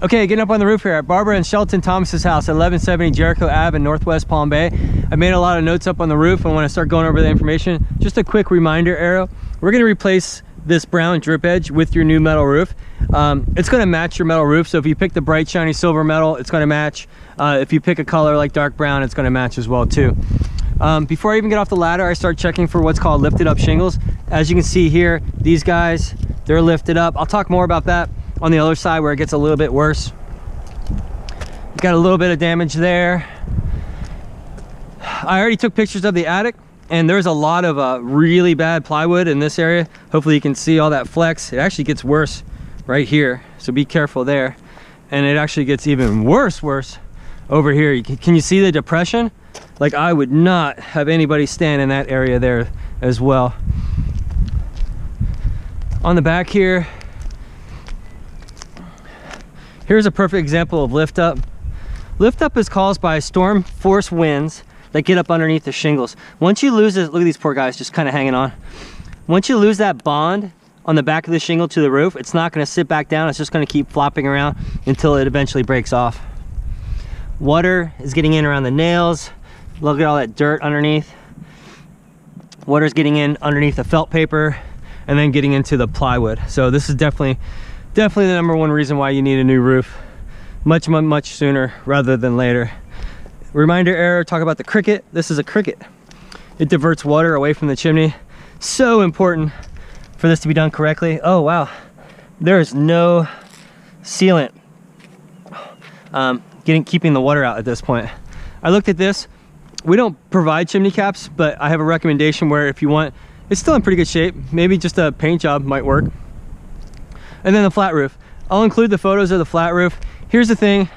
Okay, getting up on the roof here at Barbara and Shelton Thomas's house at 1170 Jericho Ave in Northwest Palm Bay. I made a lot of notes up on the roof. I want to start going over the information. Just a quick reminder arrow. We're going to replace this brown drip edge with your new metal roof. It's going to match your metal roof. So if you pick the bright shiny silver metal, it's going to match. If you pick a color like dark brown, it's going to match as well too. Before I even get off the ladder, I start checking for what's called lifted up shingles. As you can see here, these guys, they're lifted up. I'll talk more about that on the other side where it gets a little bit worse. Got a little bit of damage there. I already took pictures of the attic, and there's a lot of really bad plywood in this area. Hopefully you can see all that flex. It actually gets worse right here, so be careful there. And it actually gets even worse over here. Can you see the depression? Like, I would not have anybody stand in that area there as well. On the back here, here's a perfect example of lift up. Lift up is caused by storm force winds that get up underneath the shingles. Once you lose this, look at these poor guys just kind of hanging on. Once you lose that bond on the back of the shingle to the roof, it's not going to sit back down. It's just going to keep flopping around until it eventually breaks off. Water is getting in around the nails. Look at all that dirt underneath. Water's getting in underneath the felt paper and then getting into the plywood. So this is definitely the #1 reason why you need a new roof. Much sooner rather than later. Reminder error, talk about the cricket. This is a cricket. It diverts water away from the chimney. So important for this to be done correctly. Oh wow, there is no sealant keeping the water out at this point. I looked at this. We don't provide chimney caps, but I have a recommendation where if you want, it's still in pretty good shape. Maybe just a paint job might work. And then the flat roof. I'll include the photos of the flat roof. Here's the thing,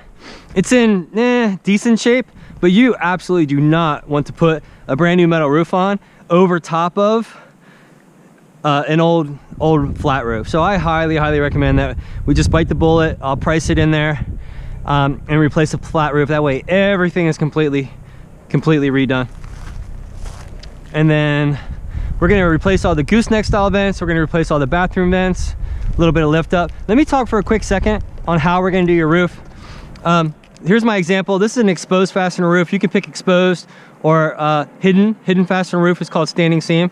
it's in decent shape, but you absolutely do not want to put a brand new metal roof on over top of an old flat roof. So I highly recommend that we just bite the bullet. I'll price it in there and replace the flat roof. That way everything is completely redone. And then we're going to replace all the gooseneck style vents. We're going to replace all the bathroom vents. A little bit of lift up. Let me talk for a quick second on how we're going to do your roof. Here's my example. This is an exposed fastener roof. You can pick exposed or hidden fastener roof. Is called standing seam.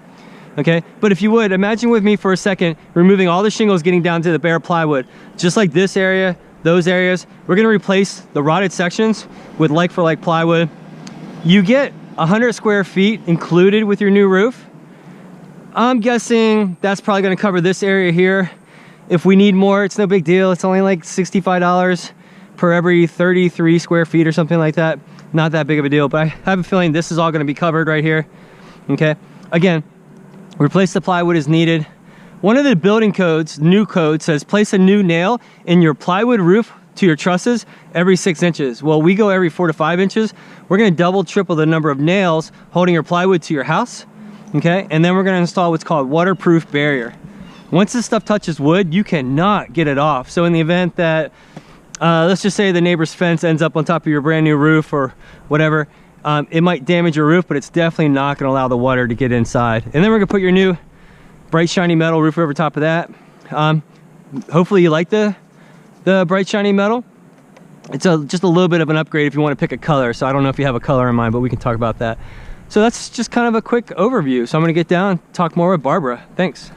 Okay, but if you would imagine with me for a second, removing all the shingles, getting down to the bare plywood, just like this area, those areas. We're going to replace the rotted sections with like for like plywood. You get 100 square feet included with your new roof. I'm guessing that's probably going to cover this area here. If we need more, it's no big deal. It's only like $65 per every 33 square feet or something like that. Not that big of a deal, but I have a feeling this is all going to be covered right here. Okay, again, replace the plywood as needed. One of the building codes, new code, says place a new nail in your plywood roof to your trusses every 6 inches. Well, we go every 4 to 5 inches. We're going to double, triple the number of nails holding your plywood to your house. Okay, and then we're going to install what's called waterproof barrier. Once this stuff touches wood, you cannot get it off. So in the event that, let's just say the neighbor's fence ends up on top of your brand new roof or whatever, it might damage your roof, but it's definitely not going to allow the water to get inside. And then we're going to put your new bright shiny metal roof over top of that. Hopefully you like the bright shiny metal. It's just a little bit of an upgrade if you want to pick a color. So I don't know if you have a color in mind, but we can talk about that. So that's just kind of a quick overview. So I'm going to get down and talk more with Barbara. Thanks.